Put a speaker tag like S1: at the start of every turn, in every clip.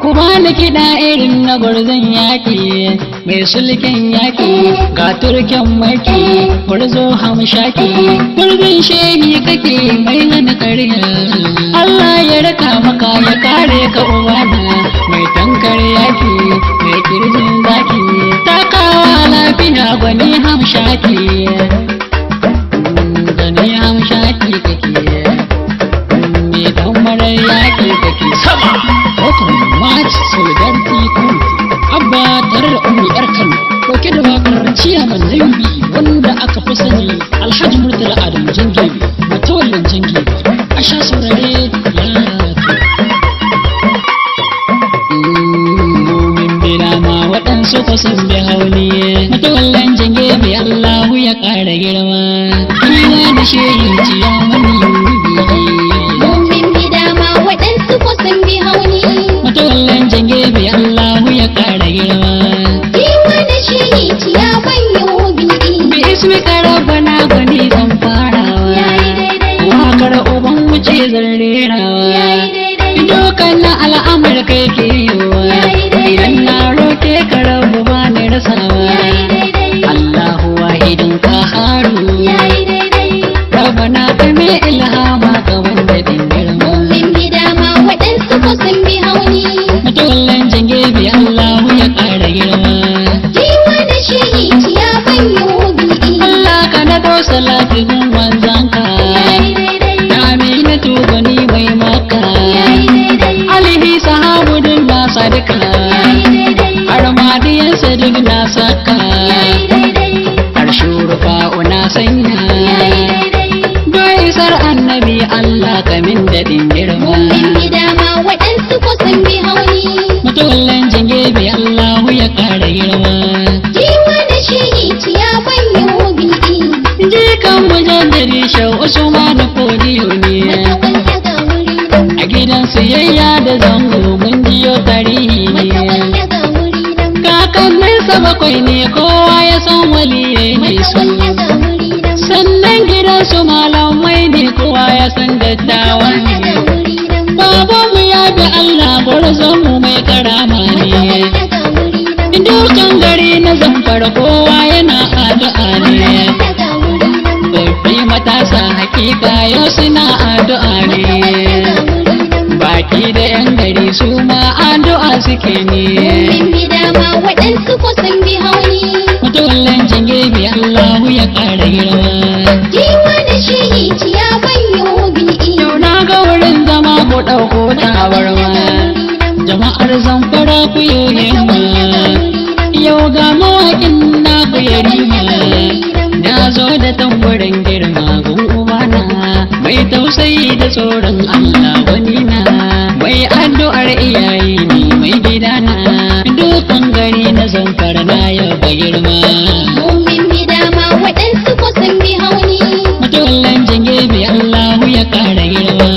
S1: Ku bani kiɗa irin na gwarzon yaƙi, mai sulken yaƙi ga turken maki, gwarzo hamshaki, gwarzon shehi kake mai hana ƙarya. Allah ya raka maka ya kare ka ubana, mai tankar yaƙi, mai kirjin zaki, takawa lafiya gwani hamshaki. Gwani hamshaki kake, mai tamarar yaƙi kake sama. March Solidarity Committee Abba tare da Ummi yar Kano dauke da wakar ciyaman Zambi wanda aka fi sani Alhaji Murtala Adamu Jangebe matawallan Jangebe a sha saurare min bila ma waɗansu kusan bi hauli matawallan Jangebe Allahu ya ƙara girma ina da shehin ciyaman matawallan Jangebe Allahu ya ƙara girma.
S2: Kiwa da shi ciya banyo biɗi.
S1: Bi ismika rabbana gwani zan farawa. Wakar uban wuce zan rerawa. Dokan na al'amar kai ke yiwa. Idan na roke ka rabu ba ni rasawa. Allahu wahidin qaharu. Rabbana kai mai ilhama ka wanda din girma.
S2: Min gida ma waɗansu ko sun bi hauni.
S1: Matawallan Jangebe Allahu ya ƙara girma.
S2: Kiwa da shi ciya banyo biɗi.
S1: Allah ka nado salatin wanzanka. Da Aminatu gwani mai maka. Alihi sahabudin na sadika. Har madiyansa duk na saka. Har shurufa'u na sanya. Gaisar annabi Allah ka min daɗin girma.
S2: Min gida ma waɗansu ko sun bi hauni.
S1: Matawallan Jangebe Allahu ya ƙara girma.
S2: Kiwa da shi ciya banyo biɗi.
S1: Jikan mujaddadi Shau Usman Fodiyo ne.
S2: Matawalla ga wuri nan.
S1: A gidan siyayya da zango mun jiyo tarihi ne.
S2: Matawalla ga wuri nan.
S1: Kakanninsa bakwai ne kowa ya san waliyai ne su.
S2: Matawalla ga wuri nan.
S1: Sannan gidansu malamai ne kowa ya san dattawa
S2: Matawalla
S1: ne.
S2: ga wuri nan.
S1: Babanmu ya bi Allah gwarzonmu mai karama ne.
S2: Matawalla ga wuri nan.
S1: Dukan gari na Zamfara kowa yana addu'a ne.
S2: Matawalla ga wuri nan.
S1: Babbi matasa hakika yau suna addu'a ne. Baki da 'yan gari su ma addu'a suke ne.
S2: Min gida ma waɗansu ko sun bi hauni.
S1: Matawallan Jangebe Allahu ya ƙara girma.
S2: Kiwa da shi ciya banyo biɗi.
S1: Yau na ga wurin zama ku ɗauko tabarma. Jama'ar Zamfara ku yi himma. Yau ga mawaƙin na ku ya rima. Na zo da tamburin girma gun ubana. Mai tausayi da tsoron Allah wani na. Mai addu'ar iyaye ne mai gidana. Dukan gari na Zamfara na yaba girma.
S2: Min gida ma waɗansu ko sun bi hauni.
S1: Matawallan Jangebe Allahu ya ƙara girma.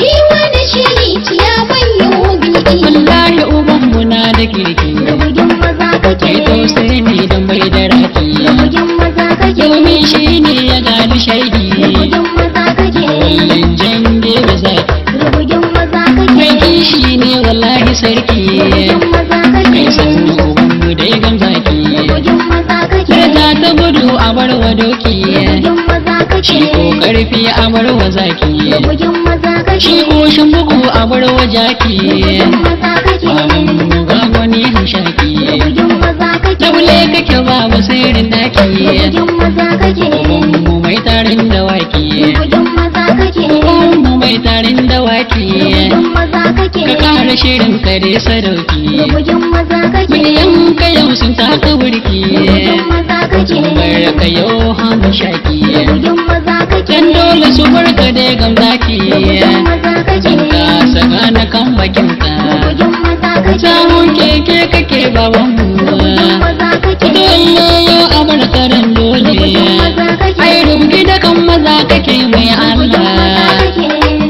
S2: Kiwa da shi ciya banyo biɗi.
S1: Wallahi ubanmu na da kirki.
S2: Bugin maza
S1: Mai
S2: kake.
S1: tausayi ne da mai da raki.
S2: Bugin maza kake.
S1: Domin shi ne ya gani shaidi.
S2: Bugin maza kake.
S1: Matawallan Jangebe zaki.
S2: Bugin maza
S1: Mai
S2: kake.
S1: kishi ne wallahi sarki.
S2: Bugin maza
S1: Kai
S2: kake.
S1: sannu ubanmu dai gamzaki.
S2: Bugin maza kake.
S1: Daraja ta gudu a barwa doki.
S2: Bugin maza
S1: Shi
S2: kake.
S1: ko karfi a barwa zaki.
S2: Bugin maza kake.
S1: Shi ko shin bugu a barwa jaki.
S2: Bugin maza kake.
S1: Babanmu ga wani hamshaki.
S2: Bugin maza kake.
S1: Taule kake babu sirrin daki.
S2: Bugin maza kake.
S1: Ubanmu mai tarin dawaki.
S2: Bugin maza kake.
S1: Ubanmu mai tarin dawaki.
S2: Bugin maza kake.
S1: Ka kara shirin kare sadauki.
S2: Bugin maza kake.
S1: Miliyan ka yau sun taka burki.
S2: Bugin maza kake.
S1: Bar ka yau hamshaki.
S2: Bugin maza kake.
S1: Dan dole su barka da gamzaki.
S2: Bugin maza kake.
S1: Zan ka saka na kan bakinka.
S2: Bugin maza kake.
S1: Samun keke kake babanmu.
S2: Bugin maza kake.
S1: Dole yau a barkaran dole.
S2: Bugin maza kake.
S1: Ai rubuki da kan maza kake mai
S2: Bugin maza
S1: Allah.
S2: kake.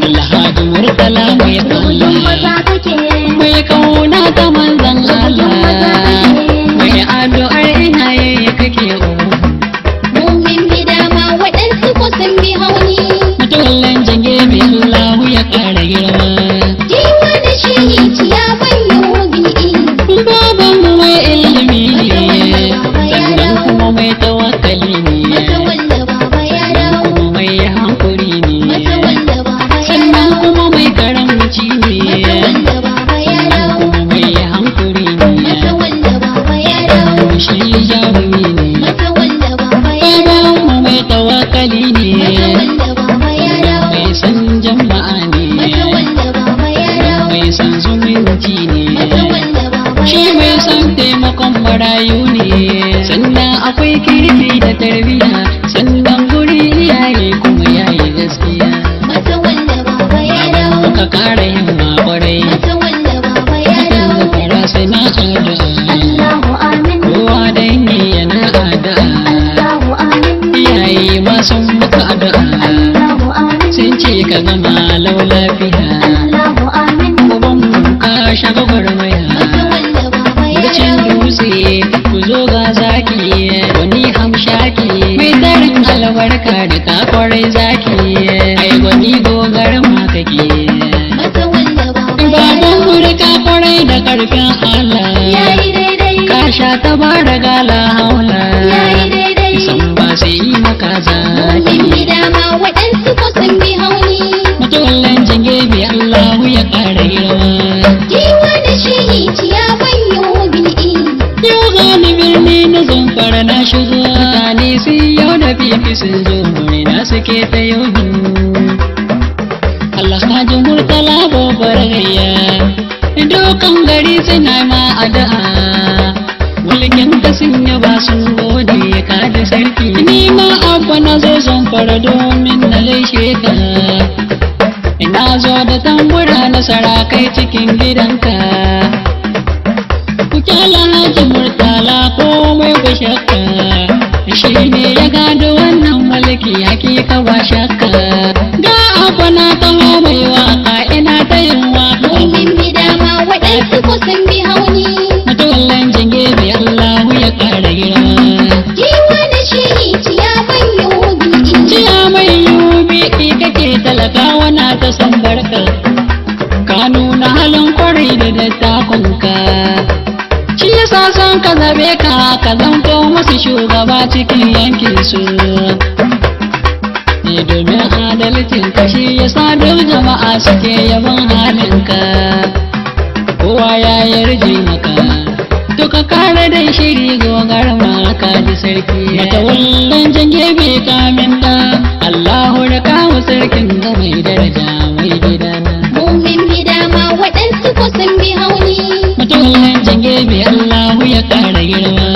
S1: Alhaji Murtala mai
S2: Bugin maza
S1: Allah.
S2: kake.
S1: Mai kauna ta manzan
S2: Bugin maza
S1: Allah.
S2: kake.
S1: Mai addu'ar ina yayi kake umu.
S2: Min gida ma waɗansu ko sun bi hauni.
S1: Matawallan Jangebe Allah girma.
S2: Giwa da shehi ciyaman yobi.
S1: Baban mu mai ilimi ne, sannan kuma mai tawakkali ne,
S2: Mata wanda baba ya
S1: sannan
S2: dawo.
S1: kuma mai hankuri ne,
S2: Mata wanda baba ya
S1: sannan
S2: dawo.
S1: kuma mai karamci
S2: Mata
S1: ne,
S2: wanda baba ya
S1: sannan
S2: dawo.
S1: kuma mai hankuri
S2: Mata
S1: ne,
S2: wanda baba ya dawo.
S1: shi jarumi ne.
S2: Mata wanda baba ya
S1: Baban
S2: dawo.
S1: mu mai tawakkali
S2: Mata
S1: ne,
S2: wanda baba ya dawo.
S1: mai san jama'a
S2: Mata
S1: ne,
S2: wanda baba ya dawo.
S1: mai san zumunci
S2: Mata
S1: ne,
S2: wanda baba
S1: shi
S2: ya
S1: mai
S2: dawo.
S1: san taimakon marayu ne, sannan akwai kirki da tarbiyya, sannan guri iyaye kuma yayi gaskiya.
S2: Mata wanda baba ya dawo.
S1: Ka kara himma kwarai,
S2: Mata wanda baba ya
S1: hakan
S2: dawo.
S1: zafara sai na addu'a,
S2: Allahu amin.
S1: kowa dangi yana addu'a,
S2: Allahu amin.
S1: iyaye ma sun maka addu'a,
S2: Allahu amin.
S1: sun ce ka zama lau lafiya,
S2: Allahu amin.
S1: uban mu ka shaga gwarmaya.
S2: Mata wanda baba ya
S1: Bacin
S2: dawo.
S1: dutse ku zo ga zaki, wani hamshaki, mai tarin albarka da ta kwarai zaki, ai wani gogar ma kake.
S2: Mata wanda baba ya
S1: Baban
S2: dawo.
S1: burka kwarai da karfin Allah,
S2: Yayi daidai.
S1: ka sha ta bara gala haula,
S2: Yayi daidai.
S1: san ba sai yi maka zaki.
S2: Min gida ma waɗansu ko sun bi hauni.
S1: Mutuwallan jinge bi Allahu ya ƙara girma.
S2: Giwa da shehi ciyaman yobi.
S1: Yau gani birni na zamfara na shigo, mutane sun yau da fifi sun zo murna suke ta yau. Allah haji murtala babbar gayya, dukan gari suna ma addu'a, mulkin ka sun yaba sun gode ka da sarki. Ni ma abba na zo zamfara domin na gaishe ka, ina zo da tambura na sarakai cikin gidanka. Kukyala haji murtala komai ba shakka, shi ne ya gado wannan mulki hakika ba shakka. Ga abu na taho mai waka ina ta yin waka,
S2: Min gida ma waɗansu ko sun bi hauni.
S1: mutuwallan jinge bi Allahu ya ƙara girma.
S2: Giwa da shehi ciyaman yobi.
S1: Jiya mai yubi kake talakawa na ta san barka, ka nuna halin kwarai da dattakunka. Shi yasa son ka zabe ka zanto masu shugaba cikin yankin su. Ne domin adalcin ka shi yasa duk jama'a suke yaban halinka. Kowa ya yarje maka, to ka kare dai shiri gogar maka ji sarki. Matawallan jange bai kamin da Allahu da kawo sarkin ga mai daraja mai gidana.
S2: Min gida ma waɗansu ko sun bi hauni.
S1: Mutuwallan jange bai Allahu ya ƙara girma.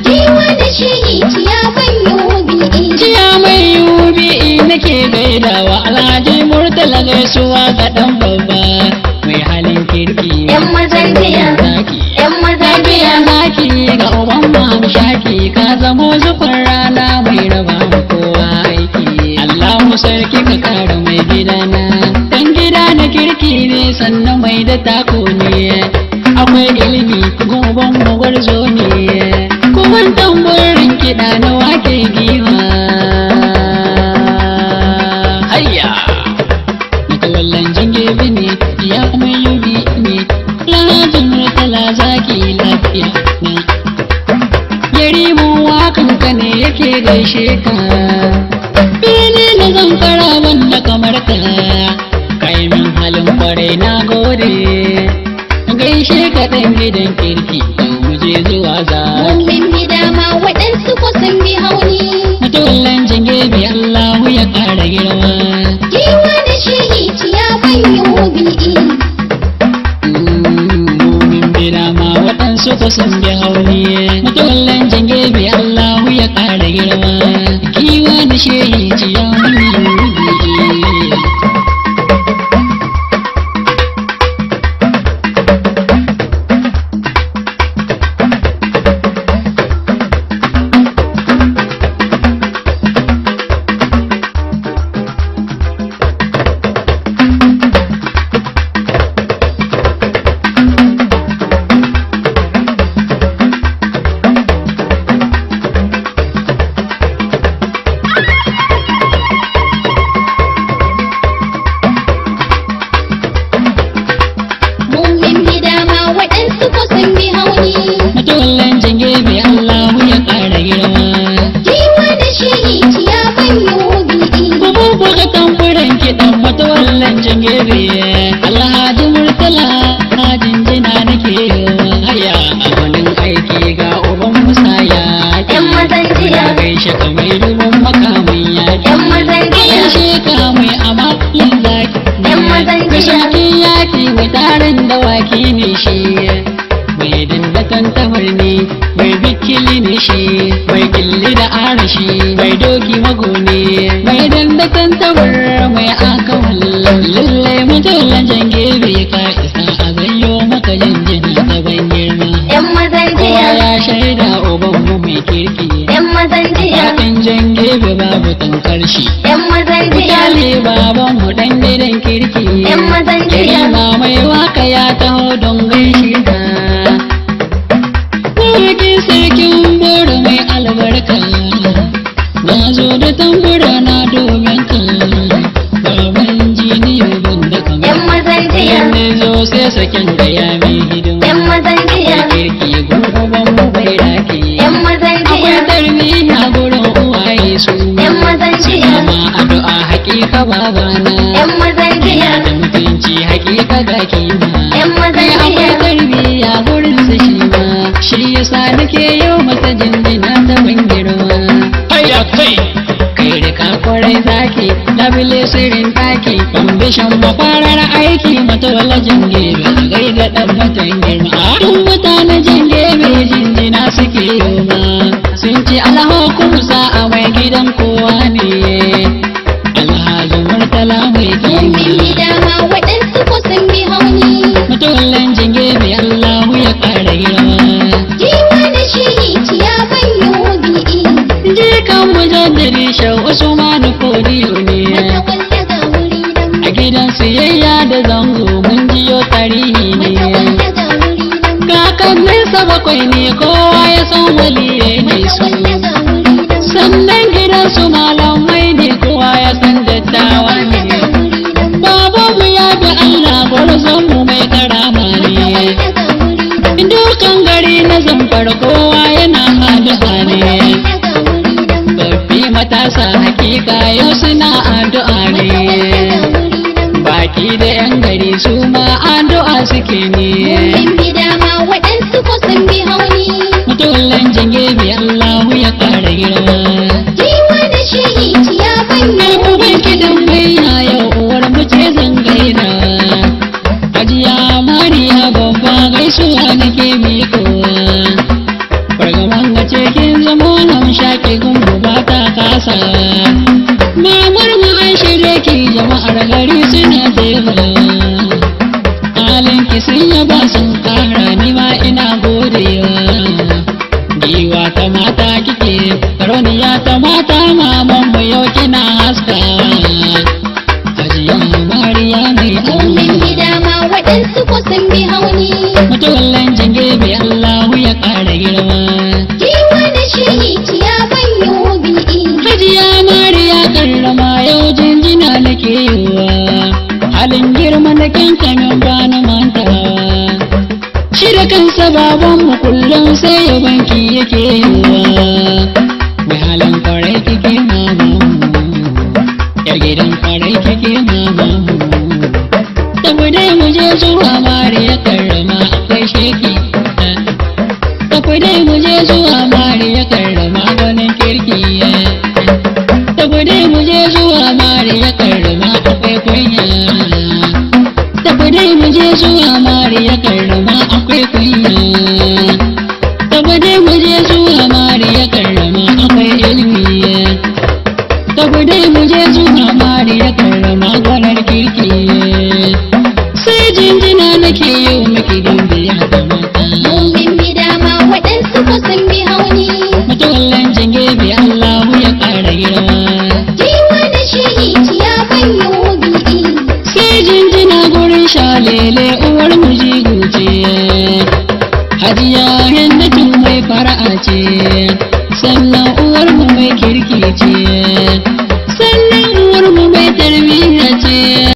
S2: Giwa da shehi ciyaman yobi.
S1: Jiya mai yubi nake gaidawa Alhaji Murtala gaisuwa ga ɗan babba mai halin kirki.
S2: Yan mazan jiya.
S1: Zaki.
S2: Yan mazan jiya.
S1: Zaki ga uban mamu shaki ka zamo zufin rana mai raba ma kowa aiki. Allahu sarki ka kara mai gidana. Dan gida na kirki ne sannan mai da tako ne. Akwai ilimi goban gwarzo ne. Kuma tamburin kiɗa na wake giwa. Hayya! Matawallan jingebi ne, ya mai yubi ne. Alhaji Murtala zaki lafiya ne. Yarimun wakan ka ne yake gaishe ka. Bene na zamfara wanda kamar ka. Kai min halin kwarai na gode. Gaishe ka ɗan gidan kirki, mu je zuwa za.
S2: Min gida ma waɗansu ko sun bi hauni.
S1: Mutuwallan jingebi Allahu ya ƙara girma.
S2: Giwa da shehi ciyaman yobi.
S1: Mumin bida ma waɗansu ku sun bi hauni. Mutuwallan jingebi Allahu ya ƙara girma. Kiwa da shehi ciyawan yubi. dawaki ne shi, mai dandatan tabarni, mai bikili ne shi, mai killi da arashi, mai doki magoni, mai dandatan tabar mai akawal. Lalle mutulan jangebe ka isa a zanyo maka janjina ta ban girma.
S2: Yan mazan jiya,
S1: Kowa ya shaida ubanmu mai kirki,
S2: yan mazan jiya,
S1: yakin jangebe babu tankar shi.
S2: yan mazan jiya,
S1: Misali babanmu dan gidan kirki,
S2: yan mazan jiya.
S1: yarima mai waka ya taho don gaishe ka. Mawaƙin sarkin boro mai albarka, na zo da tambura na domin ka. Baban jiniyo ban da kama,
S2: Yan mazan jiya,
S1: yanne zo sai sakin da ya mai hidima.
S2: yan mazan jiya,
S1: Kirki gurguban mu bai dake,
S2: yan mazan
S1: akwai
S2: jiya,
S1: tarbiyya gurin uwaye su.
S2: yan mazan jiya,
S1: Amma addu'a hakika babana,
S2: yan mazan jiya,
S1: da mutunci hakika ga kima.
S2: yan mazan
S1: Kai akwai
S2: jiya,
S1: tarbiyya gurin su shi ma, shi yasa nake yau masa jinjina ta ban girma. Hayya kai da ka kwarai zaki, labile sirrin taki, foundation mafarar aiki mata wala jangebe, a gaida dan matan girma. Tun mutanen jangebe jinjina suke yi ma, sun ce alhakum a mai gidan kowa ne. Alhaji Murtala mai
S2: mun
S1: kima,
S2: bi dama waɗansu ko sun bi hauni.
S1: mutuwallan jangebe Allahu ya kara girma.
S2: Jiwa da shi ciya banyo bi'i,
S1: Je kan mujaddadi Shau Usman Kodiyo ne.
S2: mata wanda ga wuri nan,
S1: A gidan siyayya da zango mun jiyo tarihi ne.
S2: mata wanda ga wuri nan,
S1: Kakanninsa bakwai ne kowa ya san waliyai ne
S2: mata
S1: su.
S2: wanda ga wuri nan,
S1: Sannan gidan su malamai ne kowa ya san dattawa
S2: wanda ga
S1: ne.
S2: wuri nan,
S1: Babanmu ya bi Allah gwarzonmu mai karama
S2: mata
S1: ne.
S2: wanda ga wuri nan,
S1: Dukan gari na zamfara kowa yana addu'a ne.
S2: wanda ga wuri nan,
S1: Babbi matasa hakika yau suna addu'a
S2: wanda
S1: ne.
S2: ga wuri nan.
S1: Baki da 'yan gari su ma addu'a suke ne.
S2: Mun bi dama waɗansu ko sun bi hauni.
S1: Mutuwallan jangebe Allahu ya kara girma.
S2: Jiwa da shi ciya banyo
S1: Uban kidan bayyana yau uwar mu ce zan gaida. Hajiya Mariya babba gaisuwa nake mikowa. Fargaban ga cikin zamo nan shaƙi gungu ba ta kasa. Mamar mu an shirye ki jama'ar gari suna jefa. Halin ki sun yaba sun kara ni ma ina godewa. Giwa ta mata kike, karoniya ta mata maman mu yau kina haskawa. Hajiya Mariya mai
S2: Mun
S1: aure.
S2: bi dama waɗansu ko sun bi hauni.
S1: Mutuwallan jangebe Allahu ya kara girma.
S2: Jiwa da shi ciya banyo bi'i.
S1: Hajiya Mariya karrama yau jinjina nake yiwa. Halin girma na kankanin bani mantawa. Shi da kansa babanmu kullum sai ya banki yake yiwa. Mai halin kwarai kike mamamu, yar gidan kwarai kike mamamu. Tafi dai mu je zuwa Mariya karrama akwai sheki. Tafi dai mu je zuwa Mariya karrama ganin kirki. Tafi dai mu je zuwa Mariya karrama akwai kunya. Tafi dai mu je zuwa Mariya karrama akwai kunya. Tafi dai mu je zuwa Mariya karrama akwai ilimi. Tafi dai mu je zuwa Mariya karrama gwanar kirki. Sai jinjina nake yau